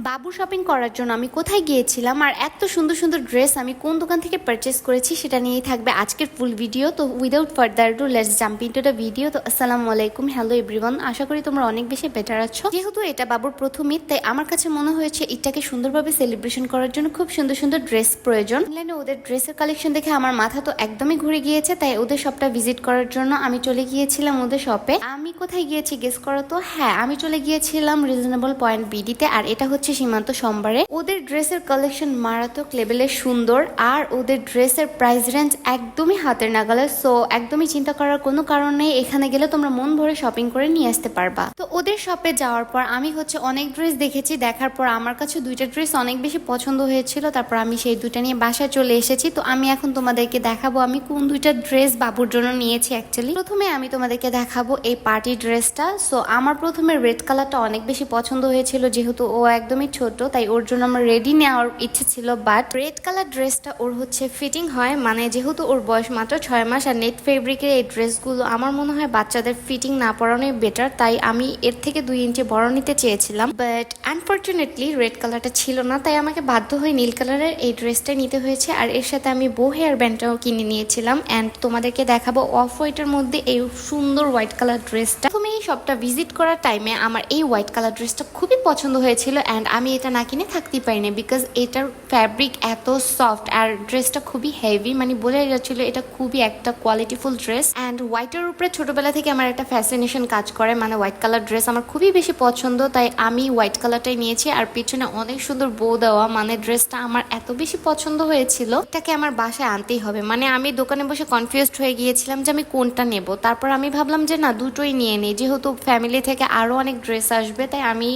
বাবু shopping করার জন্য আমি কোথায় গিয়েছিলাম আর এত সুন্দর সুন্দর ড্রেস আমি কোন দোকান থেকে পারচেস করেছি সেটা নিয়েই থাকবে আজকের ফুল ভিডিও। তো without further do let's jump into the video. তো আসসালামু আলাইকুম, হ্যালো এভরিওয়ান, আশা করি তোমরা অনেক বেশি বেটার আছো। যেহেতু এটা বাবুর প্রথম ঈদ, তাই আমার কাছে মনে হয়েছে ঈদটাকে সুন্দরভাবে সেলিব্রেশন করার জন্য খুব সুন্দর সুন্দর ড্রেস প্রয়োজন। অনলাইনে ওদের ড্রেসের কালেকশন দেখে আমার মাথা তো একদমই ঘুরে গিয়েছে, তাই ওদের শপটা ভিজিট করার জন্য আমি চলে গিয়েছিলাম ওদের শপে। আমি কোথায় গিয়েছি গেস করো তো? হ্যাঁ, আমি চলে গিয়েছিলাম রিজনেবল পয়েন্ট বিডিতে, আর এটা হচ্ছে সীমান্ত সম্বারে। ওদের ড্রেসের কালেকশন মারাত্মক লেভেলের সুন্দর, আর ওদের ড্রেসের প্রাইস রেঞ্জ একদমই হাতের নাগালে। সো একদমই চিন্তা করার কোনো কারণ নেই, এখানে গেলে তোমরা মন ভরে শপিং করে নিয়ে আসতে পারবা। তো ওদের শপে যাওয়ার পর আমি অনেক ড্রেস দেখেছি। দেখার পর আমার কাছে দুইটা ড্রেস অনেক বেশি পছন্দ হয়েছিল, তারপর আমি সেই দুইটা নিয়ে বাসায় চলে এসেছি। তো আমি এখন তোমাদেরকে দেখাবো আমি কোন দুইটা ড্রেস বাবুর জন্য নিয়েছি। অ্যাকচুয়ালি প্রথমে আমি তোমাদেরকে দেখাবো এই পার্টি ড্রেসটা। সো আমার প্রথমে রেড কালারটা অনেক বেশি পছন্দ হয়েছিল, যেহেতু ও একদমই ছোট, তাই ওর জন্য আমার রেডি নেওয়ার ইচ্ছে ছিল। বাট রেড কালার ড্রেসটা ওর ফিটিং হয়, মানে যেহেতু ওর বয়স মাত্র 6 মাস, আর নেট ফেব্রিকের এই ড্রেসগুলো আমার মনে হয় বাচ্চাদের ফিটিং না পরানোই বেটার, তাই আমি এর থেকে 2 ইঞ্চি বড় নিতে চেয়েছিলাম। বাট আনফর্চুনেটলি রেড কালারটা ছিল না, তাই আমাকে বাধ্য হয়ে নীল কালারের এই ড্রেসটা নিতে হয়েছে। আর এর সাথে আমি বো হেয়ার ব্যান্ডটাও কিনে নিয়েছিলাম। অ্যান্ড তোমাদেরকে দেখাবো অফ হোয়াইটের মধ্যে এই সুন্দর হোয়াইট কালার ড্রেসটা। তুমি এই শপটা ভিজিট করার টাইমে আমার এই হোয়াইট কালার ড্রেসটা খুবই পছন্দ হয়েছিল, অ্যান্ড আমি এটা না কিনে থাকতেই পারিনি, বিকজ এটার ফ্যাব্রিক এত সফট আর ড্রেসটা খুবই হেভি, মানে বলে যাচ্ছিল এটা খুবই একটা কোয়ালিটিফুল ড্রেস। অ্যান্ড হোয়াইটের উপরে ছোটবেলা থেকে আমার একটা ফ্যাসিনেশন কাজ করে, মানে হোয়াইট কালার ড্রেস আমার খুবই বেশি পছন্দ, তাই আমি হোয়াইট কালারটাই নিয়েছি। আর পিছনে অনেক সুন্দর বো দেওয়া, মানে ড্রেসটা আমার এত বেশি পছন্দ হয়েছিল, এটাকে আমার বাসায় আনতেই হবে। মানে আমি দোকানে বসে কনফিউজড হয়ে গিয়েছিলাম যে আমি কোনটা নেব। তারপর আমি ভাবলাম যে না, দুটোই নিয়ে নিই, যেহেতু ফ্যামিলি থেকে আরো অনেক ড্রেস আসবে, তাই আমি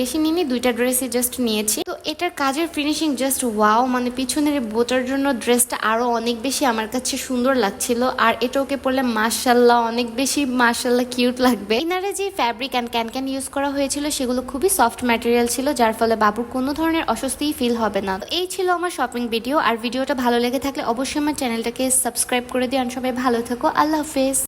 বেশি নিইনি, দুইটা ড্রেসই জাস্ট নিয়েছি। তো এটার কাজের ফিনিশিং জাস্ট ওয়াও, মানে পিছনের বোটার জন্য ড্রেসটা আরো অনেক বেশি আমার কাছে সুন্দর লাগছিল। আর এটা ওকে পরলে মাশাল্লাহ অনেক বেশি মাশাল্লাহ কিউট লাগবে। ইনারে যে ফ্যাব্রিক অ্যান্ড ক্যান ইউজ করা হয়েছিল সেগুলো খুবই সফট ম্যাটেরিয়াল ছিল, যার ফলে বাবুর কোনো ধরনের অস্বস্তিই ফিল হবে না। এই ছিল আমার শপিং ভিডিও। আর ভিডিওটা ভালো লেগে থাকলে অবশ্যই আমার চ্যানেলটাকে সাবস্ক্রাইব করে দিও। আর সবাই ভালো থেকো, আল্লাহ হাফেজ।